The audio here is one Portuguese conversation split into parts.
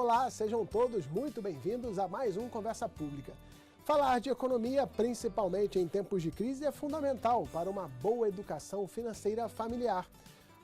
Olá, sejam todos muito bem-vindos a mais um Conversa Pública. Falar de economia, principalmente em tempos de crise, é fundamental para uma boa educação financeira familiar.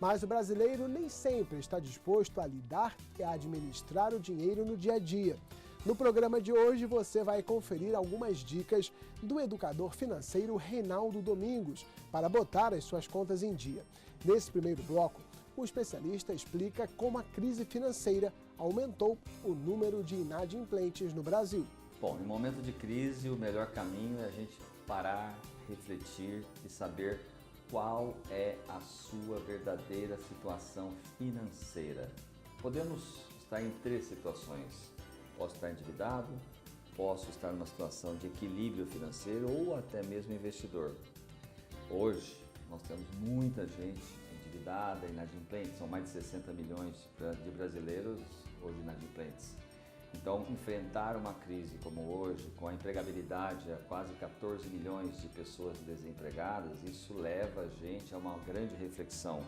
Mas o brasileiro nem sempre está disposto a lidar e a administrar o dinheiro no dia a dia. No programa de hoje você vai conferir algumas dicas do educador financeiro Reinaldo Domingos para botar as suas contas em dia. Nesse primeiro bloco, o especialista explica como a crise financeira aumentou o número de inadimplentes no Brasil. Bom, em momento de crise, o melhor caminho é a gente parar, refletir e saber qual é a sua verdadeira situação financeira. Podemos estar em três situações. Posso estar endividado, posso estar numa situação de equilíbrio financeiro ou até mesmo investidor. Hoje, nós temos muita gente endividada, inadimplente, são mais de 60 milhões de brasileiros hoje inadimplentes. Então, enfrentar uma crise como hoje, com a empregabilidade a quase 14 milhões de pessoas desempregadas, isso leva a gente a uma grande reflexão.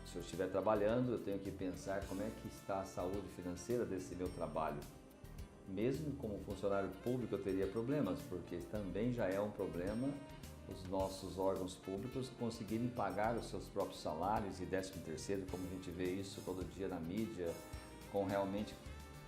Se eu estiver trabalhando, eu tenho que pensar como é que está a saúde financeira desse meu trabalho. Mesmo como funcionário público eu teria problemas, porque também já é um problema os nossos órgãos públicos conseguirem pagar os seus próprios salários e 13º, como a gente vê isso todo dia na mídia, com realmente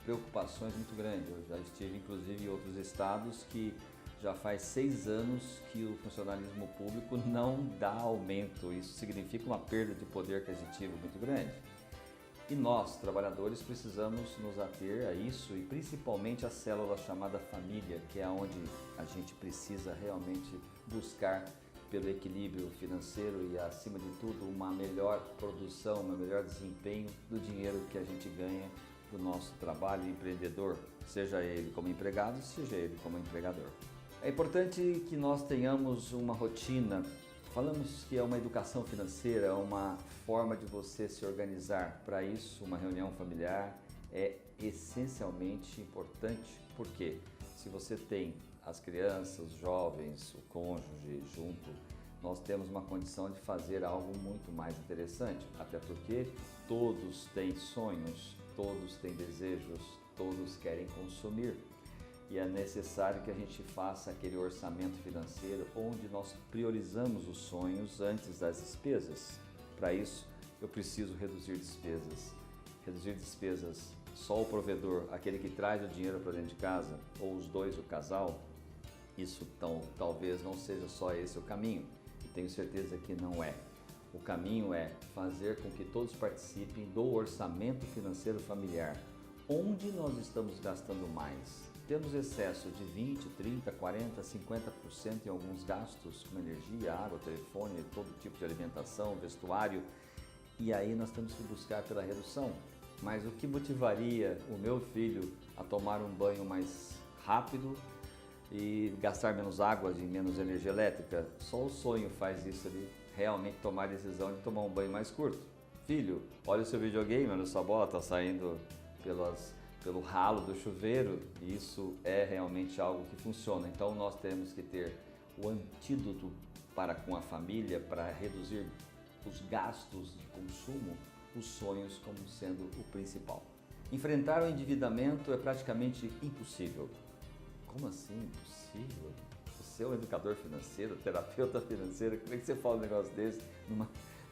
preocupações muito grandes. Eu já estive inclusive em outros estados que já faz 6 anos que o funcionalismo público não dá aumento. Isso significa uma perda de poder aquisitivo muito grande. E nós, trabalhadores, precisamos nos ater a isso e principalmente a célula chamada família, que é onde a gente precisa realmente buscar pelo equilíbrio financeiro e, acima de tudo, uma melhor produção, um melhor desempenho do dinheiro que a gente ganha do nosso trabalho empreendedor, seja ele como empregado, seja ele como empregador. É importante que nós tenhamos uma rotina. Falamos que é uma educação financeira, uma forma de você se organizar. Para isso, uma reunião familiar é essencialmente importante, porque se você tem as crianças, os jovens, o cônjuge junto, nós temos uma condição de fazer algo muito mais interessante, até porque todos têm sonhos, todos têm desejos, todos querem consumir. E é necessário que a gente faça aquele orçamento financeiro onde nós priorizamos os sonhos antes das despesas. Para isso, eu preciso reduzir despesas. Reduzir despesas só o provedor, aquele que traz o dinheiro para dentro de casa, ou os dois, o casal, isso talvez não seja só esse o caminho. E tenho certeza que não é. O caminho é fazer com que todos participem do orçamento financeiro familiar. Onde nós estamos gastando mais? Temos excesso de 20, 30, 40, 50% em alguns gastos, como energia, água, telefone, todo tipo de alimentação, vestuário. E aí nós temos que buscar pela redução. Mas o que motivaria o meu filho a tomar um banho mais rápido e gastar menos água e menos energia elétrica? Só o sonho faz isso ali, realmente tomar a decisão de tomar um banho mais curto. Filho, olha o seu videogame, olha a sua bola, está saindo pelo ralo do chuveiro, e isso é realmente algo que funciona. Então nós temos que ter o antídoto para com a família, para reduzir os gastos de consumo, os sonhos como sendo o principal. Enfrentar o endividamento é praticamente impossível. Como assim impossível? Você é um educador financeiro, terapeuta financeiro, como é que você fala um negócio desse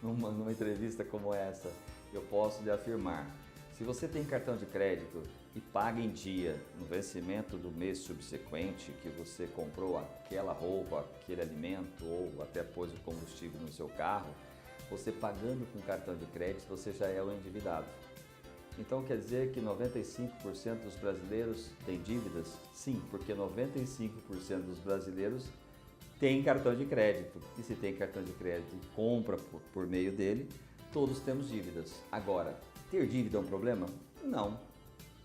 numa entrevista como essa? Eu posso lhe afirmar. Se você tem cartão de crédito e paga em dia no vencimento do mês subsequente que você comprou aquela roupa, aquele alimento ou até pôs o combustível no seu carro, você pagando com cartão de crédito, você já é o endividado. Então quer dizer que 95% dos brasileiros têm dívidas? Sim, porque 95% dos brasileiros têm cartão de crédito. E se tem cartão de crédito e compra por meio dele, todos temos dívidas. Agora, ter dívida é um problema? Não.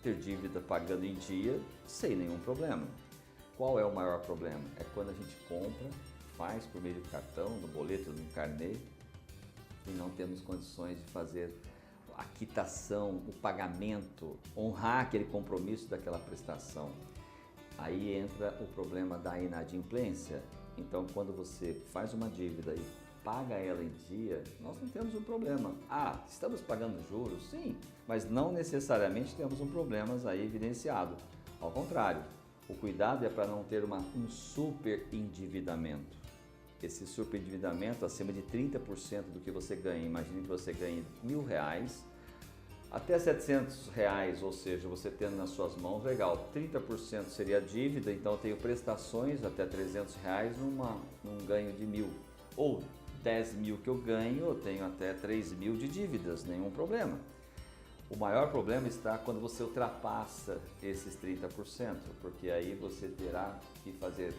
Ter dívida pagando em dia, sem nenhum problema. Qual é o maior problema? É quando a gente compra, faz por meio do cartão, do boleto, do carnê, e não temos condições de fazer a quitação, o pagamento, honrar aquele compromisso daquela prestação. Aí entra o problema da inadimplência. Então, quando você faz uma dívida e paga ela em dia, nós não temos um problema. Ah, estamos pagando juros? Sim, mas não necessariamente temos um problema aí evidenciado. Ao contrário, o cuidado é para não ter um superendividamento. Esse superendividamento acima de 30% do que você ganha, imagine que você ganhe R$1.000, até R$700, ou seja, você tendo nas suas mãos, legal, 30% seria a dívida, então eu tenho prestações até R$300 num ganho de 1.000. Ou 10.000 que eu ganho, eu tenho até 3.000 de dívidas, nenhum problema. O maior problema está quando você ultrapassa esses 30%, porque aí você terá que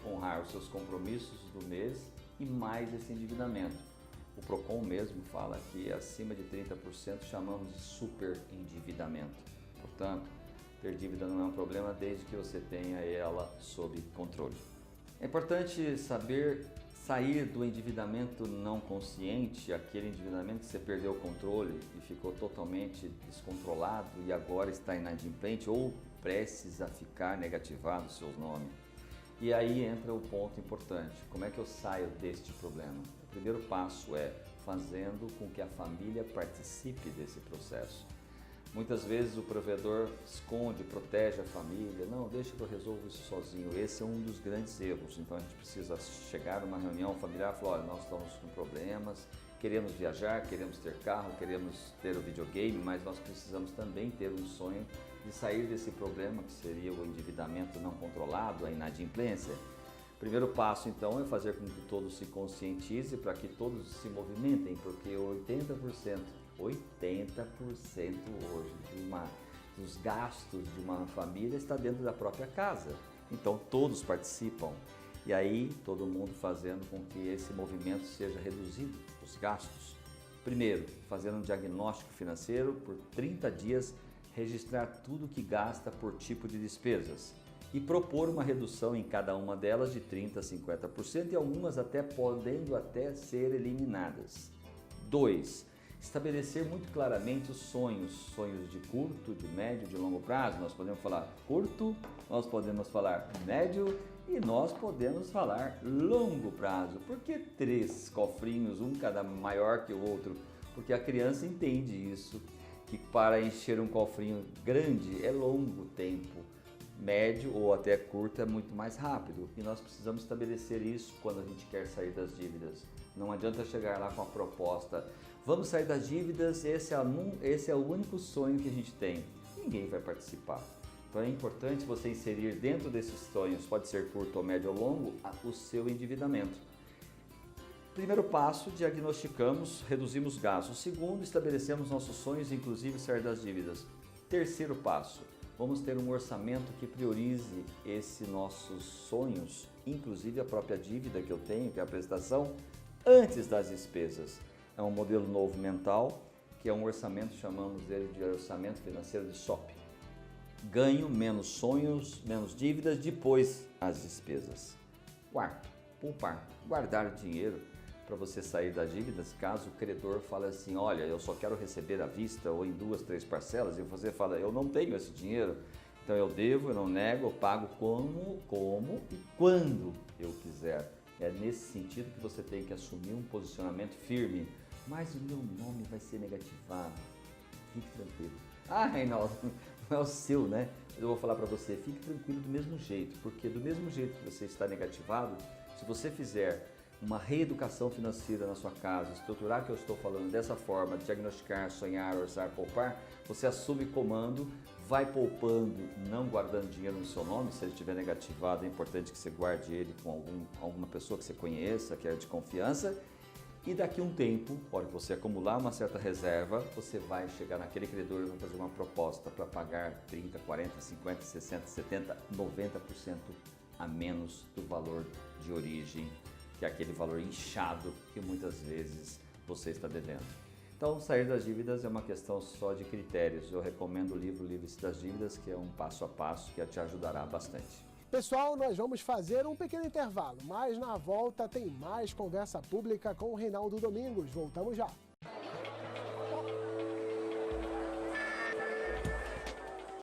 honrar os seus compromissos do mês e mais esse endividamento. O PROCON mesmo fala que acima de 30% chamamos de superendividamento. Portanto, ter dívida não é um problema desde que você tenha ela sob controle. É importante saber sair do endividamento não consciente, aquele endividamento que você perdeu o controle e ficou totalmente descontrolado e agora está inadimplente ou prestes a ficar negativado o seu nome. E aí entra o ponto importante, como é que eu saio deste problema? O primeiro passo é fazendo com que a família participe desse processo. Muitas vezes o provedor esconde, protege a família, não, deixa que eu resolvo isso sozinho. Esse é um dos grandes erros. Então a gente precisa chegar numa reunião familiar e falar, olha, nós estamos com problemas, queremos viajar, queremos ter carro, queremos ter o videogame, mas nós precisamos também ter um sonho de sair desse problema que seria o endividamento não controlado, a inadimplência. O primeiro passo então é fazer com que todos se conscientizem para que todos se movimentem, porque 80% hoje dos gastos de uma família está dentro da própria casa. Então todos participam e aí todo mundo fazendo com que esse movimento seja reduzido, os gastos. Primeiro, fazendo um diagnóstico financeiro por 30 dias, registrar tudo que gasta por tipo de despesas e propor uma redução em cada uma delas de 30% a 50% e algumas podendo ser eliminadas. 2. Estabelecer muito claramente os sonhos de curto, de médio, de longo prazo. Nós podemos falar curto, nós podemos falar médio e nós podemos falar longo prazo. Por que 3 cofrinhos, um cada maior que o outro? Porque a criança entende isso, que para encher um cofrinho grande é longo tempo, médio ou até curto é muito mais rápido. E nós precisamos estabelecer isso quando a gente quer sair das dívidas. Não adianta chegar lá com a proposta, vamos sair das dívidas, esse é o único sonho que a gente tem. Ninguém vai participar. Então é importante você inserir dentro desses sonhos, pode ser curto, ou médio ou longo, o seu endividamento. Primeiro passo, diagnosticamos, reduzimos gastos. Segundo, estabelecemos nossos sonhos, inclusive sair das dívidas. Terceiro passo, vamos ter um orçamento que priorize esses nossos sonhos, inclusive a própria dívida que eu tenho, que é a prestação, antes das despesas. É um modelo novo mental, que é um orçamento, chamamos ele de orçamento financeiro de SOP. Ganho menos sonhos, menos dívidas, depois as despesas. Quarto, poupar, guardar dinheiro para você sair das dívidas, caso o credor fale assim, olha, eu só quero receber à vista ou em 2, 3 parcelas, e você fala, eu não tenho esse dinheiro, então eu devo, eu não nego, eu pago como e quando eu quiser. É nesse sentido que você tem que assumir um posicionamento firme. Mas o meu nome vai ser negativado. Fique tranquilo. Ah, Reinaldo, não é o seu, né? Eu vou falar para você, fique tranquilo do mesmo jeito, porque do mesmo jeito que você está negativado, se você fizer uma reeducação financeira na sua casa, estruturar o que eu estou falando dessa forma, diagnosticar, sonhar, orçar, poupar, você assume comando, vai poupando, não guardando dinheiro no seu nome. Se ele estiver negativado, é importante que você guarde ele com alguma pessoa que você conheça, que é de confiança. E daqui a um tempo, hora que você acumular uma certa reserva, você vai chegar naquele credor e vai fazer uma proposta para pagar 30, 40, 50, 60, 70, 90% a menos do valor de origem, que é aquele valor inchado que muitas vezes você está devendo. Então, sair das dívidas é uma questão só de critérios. Eu recomendo o livro Livre-se das Dívidas, que é um passo a passo que te ajudará bastante. Pessoal, nós vamos fazer um pequeno intervalo, mas na volta tem mais conversa pública com o Reinaldo Domingos. Voltamos já.